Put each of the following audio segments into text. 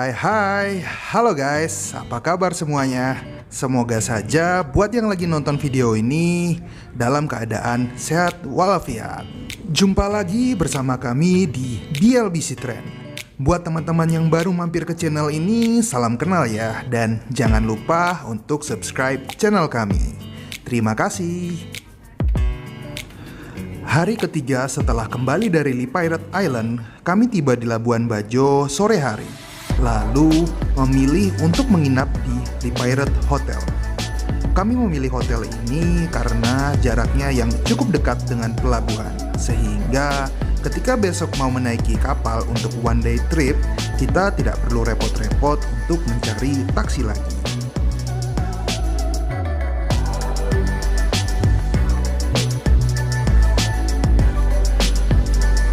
Hai, halo guys, apa kabar semuanya? Semoga saja buat yang lagi nonton video ini dalam keadaan sehat walafiat. Jumpa lagi bersama kami di BLBC Trend. Buat teman-teman yang baru mampir ke channel ini, salam kenal ya. Dan jangan lupa untuk subscribe channel kami. Terima kasih. Hari ketiga setelah kembali dari Lee Pirate Island, kami tiba di Labuan Bajo sore hari. Lalu memilih untuk menginap di Lee Pirate Hotel. Kami memilih hotel ini karena jaraknya yang cukup dekat dengan pelabuhan, sehingga ketika besok mau menaiki kapal untuk one day trip, kita tidak perlu repot-repot untuk mencari taksi lagi.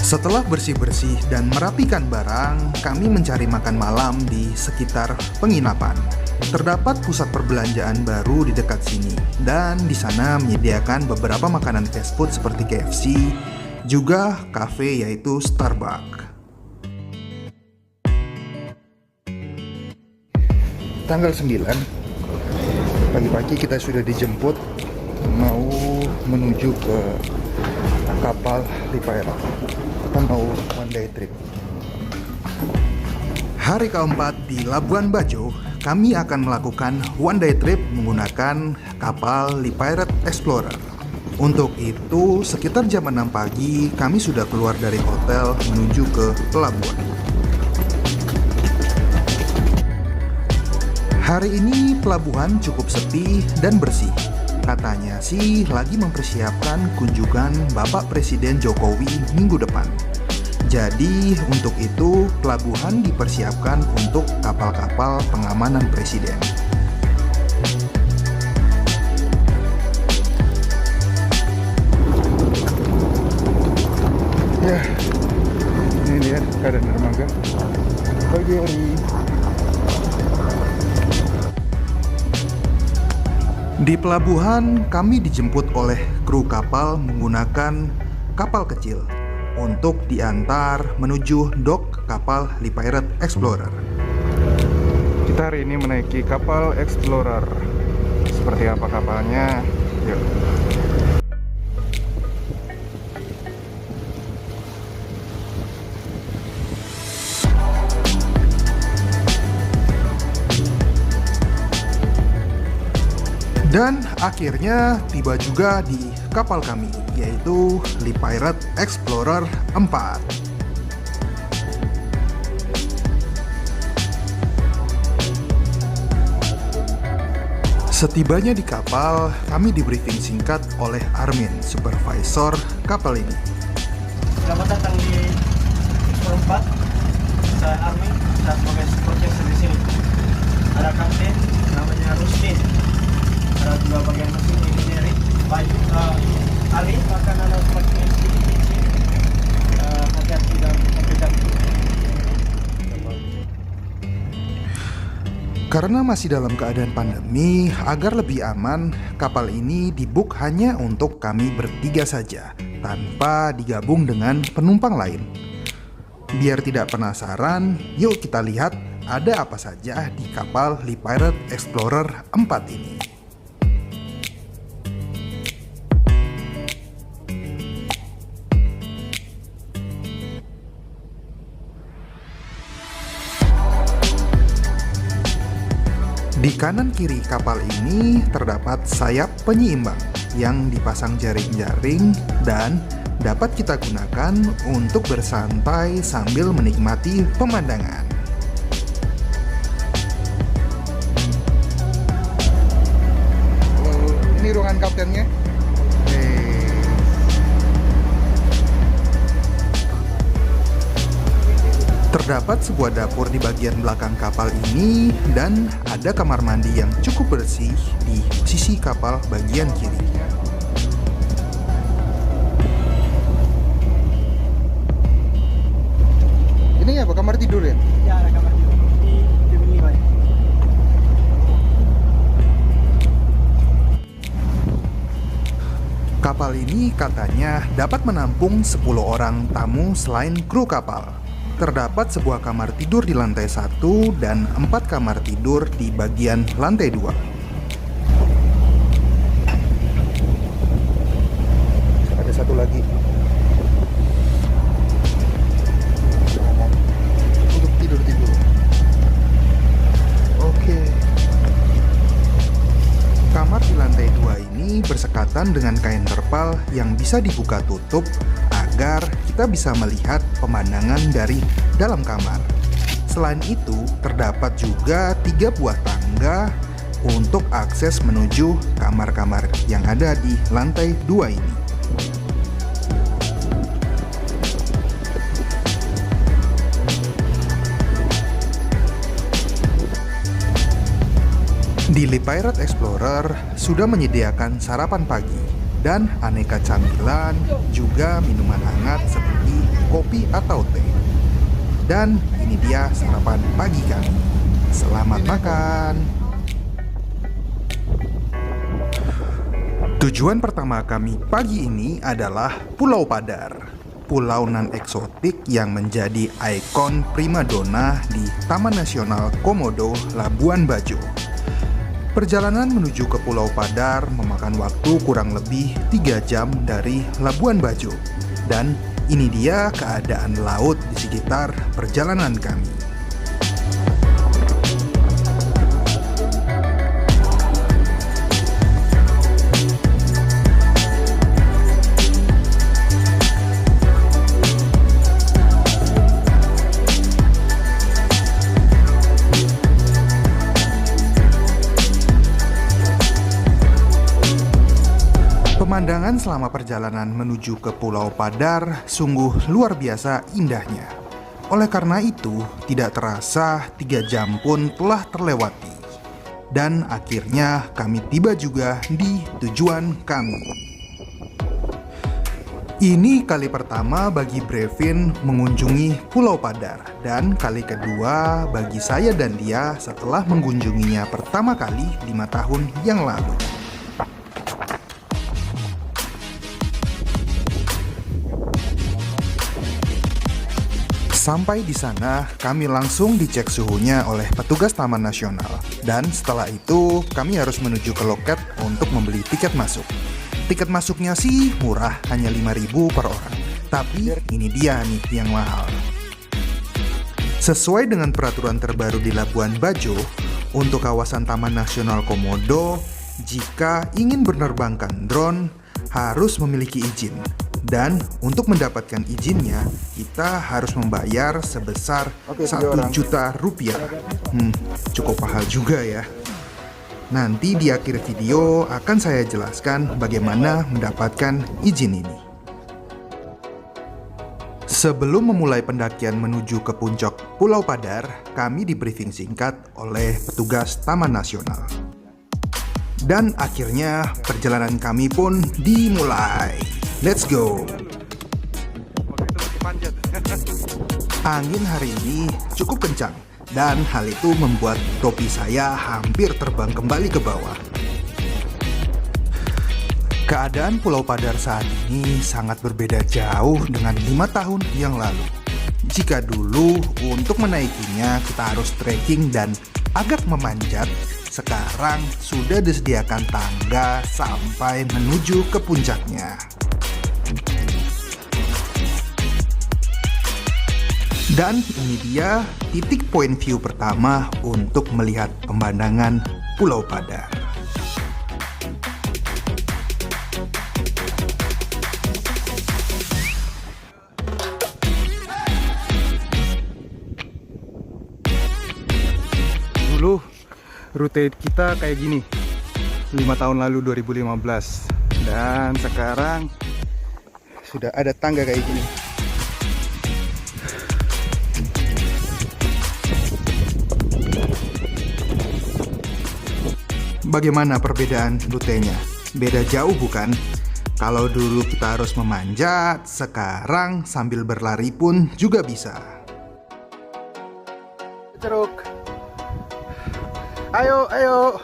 Setelah bersih-bersih dan merapikan barang, kami mencari makan malam di sekitar penginapan. Terdapat pusat perbelanjaan baru di dekat sini, dan di sana menyediakan beberapa makanan fast food seperti KFC, juga kafe yaitu Starbucks. Tanggal 9, pagi-pagi kita sudah dijemput mau menuju ke kapal Lee Pirate. Kita mau one day trip. Hari keempat di Labuan Bajo, kami akan melakukan one day trip menggunakan kapal Lee Pirate Explorer. Untuk itu, sekitar jam 6 pagi, kami sudah keluar dari hotel menuju ke pelabuhan. Hari ini pelabuhan cukup sepi dan bersih. Katanya sih lagi mempersiapkan kunjungan Bapak Presiden Jokowi minggu depan. Jadi untuk itu pelabuhan dipersiapkan untuk kapal-kapal pengamanan presiden. Ya, ini dia keadaan dermaga pagi hari. Di pelabuhan, kami dijemput oleh kru kapal menggunakan kapal kecil untuk diantar menuju dok kapal Lee Pirate Explorer. Kita hari ini menaiki kapal Explorer. Seperti apa kapalnya? Yuk. Dan akhirnya tiba juga di kapal kami, yaitu Lee Pirate Explorer 4. Setibanya di kapal, kami di briefing singkat oleh Armin, supervisor kapal ini. Selamat datang di Explorer 4. Saya Armin, dan sebagai supervisor di sini. Ada kapten namanya Rustin. Ada juga bagian mesin engineering, baju Ali akan ada bagian hati-hati dalam pekerjaan. Karena masih dalam keadaan pandemi, agar lebih aman, kapal ini dibook hanya untuk kami bertiga saja, tanpa digabung dengan penumpang lain. Biar tidak penasaran, yuk kita lihat ada apa saja di kapal Lee Pirate Explorer 4 ini. Di kanan kiri kapal ini terdapat sayap penyeimbang yang dipasang jaring-jaring dan dapat kita gunakan untuk bersantai sambil menikmati pemandangan. Ini ruangan kaptennya. Terdapat sebuah dapur di bagian belakang kapal ini dan ada kamar mandi yang cukup bersih di sisi kapal bagian kiri. Ini apa, kamar tidur ya? Ya, ada kamar tidur di cabin 5 ya. Kapal ini katanya dapat menampung 10 orang tamu selain kru kapal. Terdapat sebuah kamar tidur di lantai 1 dan 4 kamar tidur di bagian lantai 2. Ada satu lagi untuk tidur. Oke. Kamar di lantai 2 ini bersekatan dengan kain terpal yang bisa dibuka tutup agar kita bisa melihat pemandangan dari dalam kamar. Selain itu, terdapat juga 3 buah tangga untuk akses menuju kamar-kamar yang ada di lantai 2 ini. Di Le Pirate Explorer sudah menyediakan sarapan pagi dan aneka camilan, juga minuman hangat seperti kopi atau teh. Dan ini dia sarapan pagi kami. Selamat makan. Tujuan pertama kami pagi ini adalah Pulau Padar, pulau non-eksotik yang menjadi ikon primadona di Taman Nasional Komodo Labuan Bajo. Perjalanan menuju ke Pulau Padar memakan waktu kurang lebih 3 jam dari Labuan Bajo. Dan ini dia keadaan laut di sekitar perjalanan kami. Pemandangan selama perjalanan menuju ke Pulau Padar sungguh luar biasa indahnya. Oleh karena itu, tidak terasa 3 jam pun telah terlewati. Dan akhirnya kami tiba juga di tujuan kami. Ini kali pertama bagi Brevin mengunjungi Pulau Padar, dan kali kedua bagi saya dan dia setelah mengunjunginya pertama kali 5 tahun yang lalu. Sampai di sana, kami langsung dicek suhunya oleh petugas Taman Nasional. Dan setelah itu, kami harus menuju ke loket untuk membeli tiket masuk. Tiket masuknya sih murah, hanya 5.000 per orang. Tapi ini dia nih yang mahal. Sesuai dengan peraturan terbaru di Labuan Bajo, untuk kawasan Taman Nasional Komodo, jika ingin menerbangkan drone, harus memiliki izin. Dan untuk mendapatkan izinnya, kita harus membayar sebesar 1 juta rupiah. Cukup mahal juga ya. Nanti di akhir video akan saya jelaskan bagaimana mendapatkan izin ini. Sebelum memulai pendakian menuju ke puncak Pulau Padar, kami di briefing singkat oleh petugas Taman Nasional. Dan akhirnya perjalanan kami pun dimulai. Let's go. Angin hari ini cukup kencang dan hal itu membuat topi saya hampir terbang kembali ke bawah. Keadaan Pulau Padar saat ini sangat berbeda jauh dengan 5 tahun yang lalu. Jika dulu untuk menaikinya kita harus trekking dan agak memanjat, sekarang sudah disediakan tangga sampai menuju ke puncaknya. Dan ini dia titik point view pertama untuk melihat pemandangan Pulau Padar. Dulu rute kita kayak gini 5 tahun lalu 2015, dan sekarang sudah ada tangga kayak gini. Bagaimana perbedaan rutenya? Beda jauh bukan? Kalau dulu kita harus memanjat, sekarang sambil berlari pun juga bisa. Ceruk. Ayo, ayo.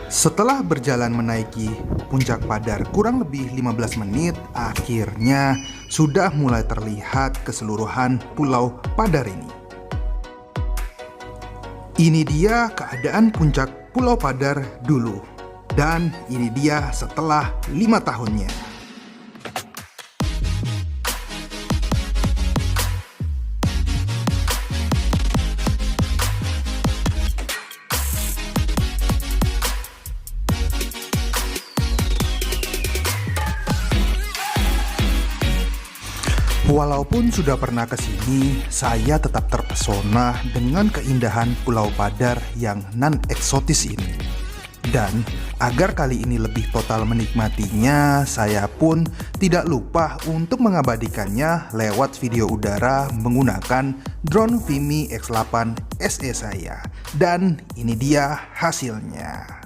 Setelah berjalan menaiki puncak Padar kurang lebih 15 menit, akhirnya sudah mulai terlihat keseluruhan Pulau Padar ini. Ini dia keadaan puncak Pulau Padar dulu, dan ini dia setelah 5 tahunnya. Walaupun sudah pernah ke sini, saya tetap terpesona dengan keindahan Pulau Padar yang non-eksotis ini. Dan agar kali ini lebih total menikmatinya, saya pun tidak lupa untuk mengabadikannya lewat video udara menggunakan drone Vimy X8 SE saya. Dan ini dia hasilnya.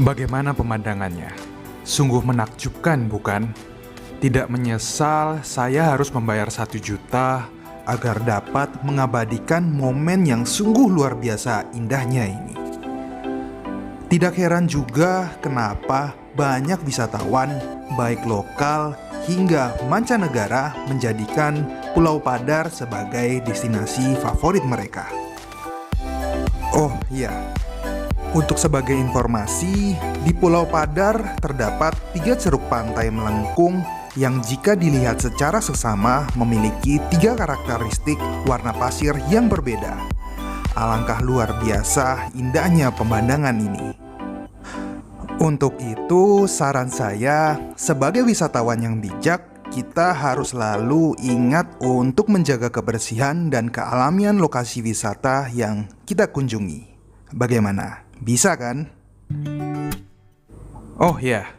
Bagaimana pemandangannya? Sungguh menakjubkan, bukan? Tidak menyesal saya harus membayar 1 juta agar dapat mengabadikan momen yang sungguh luar biasa indahnya ini. Tidak heran juga kenapa banyak wisatawan, baik lokal hingga mancanegara, menjadikan Pulau Padar sebagai destinasi favorit mereka. Oh iya, untuk sebagai informasi, di Pulau Padar terdapat 3 ceruk pantai melengkung yang jika dilihat secara seksama memiliki 3 karakteristik warna pasir yang berbeda. Alangkah luar biasa indahnya pemandangan ini. Untuk itu, saran saya sebagai wisatawan yang bijak, kita harus selalu ingat untuk menjaga kebersihan dan kealamian lokasi wisata yang kita kunjungi. Bagaimana? Bisa kan? Oh ya,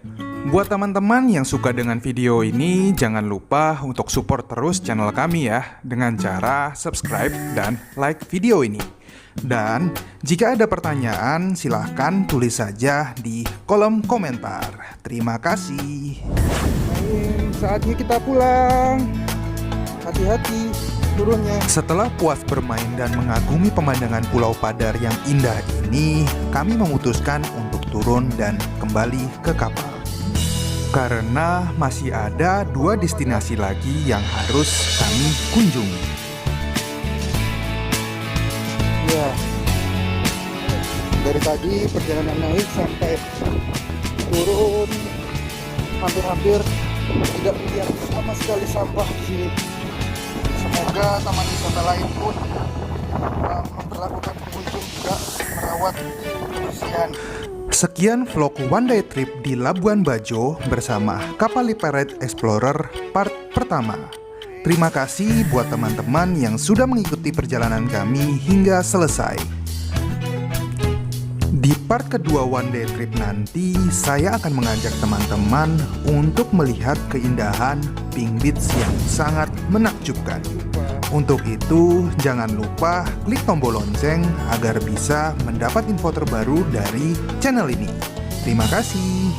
buat teman-teman yang suka dengan video ini, jangan lupa untuk support terus channel kami ya, dengan cara subscribe dan like video ini. Dan jika ada pertanyaan, silahkan tulis saja di kolom komentar. Terima kasih. Saatnya kita pulang. Hati-hati turunnya. Setelah puas bermain dan mengagumi pemandangan Pulau Padar yang indah ini, kami memutuskan untuk turun dan kembali ke kapal. Karena masih ada 2 destinasi lagi yang harus kami kunjungi. Ya, dari tadi perjalanan naik sampai turun hampir-hampir tidak melihat sama sekali sampah di sini. Semoga taman wisata lain pun memperlakukan pengunjung juga merawat kebersihan. Sekian vlog One Day Trip di Labuan Bajo bersama kapal Li Pirate Explorer part pertama. Terima kasih buat teman-teman yang sudah mengikuti perjalanan kami hingga selesai. Di part kedua One Day Trip nanti, saya akan mengajak teman-teman untuk melihat keindahan Pink Beach yang sangat menakjubkan. Untuk itu, jangan lupa klik tombol lonceng agar bisa mendapat info terbaru dari channel ini. Terima kasih.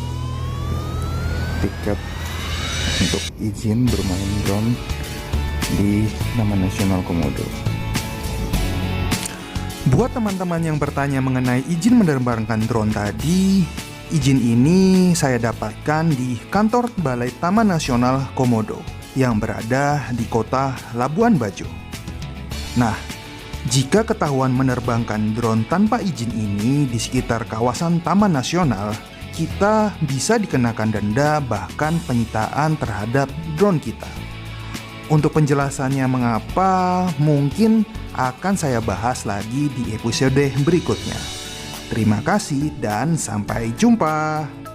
Tiket untuk izin bermain drone di Taman Nasional Komodo. Buat teman-teman yang bertanya mengenai izin menerbangkan drone tadi, izin ini saya dapatkan di kantor Balai Taman Nasional Komodo yang berada di kota Labuan Bajo. Nah, jika ketahuan menerbangkan drone tanpa izin ini di sekitar kawasan Taman Nasional, kita bisa dikenakan denda bahkan penyitaan terhadap drone kita. Untuk penjelasannya mengapa, mungkin akan saya bahas lagi di episode berikutnya. Terima kasih dan sampai jumpa.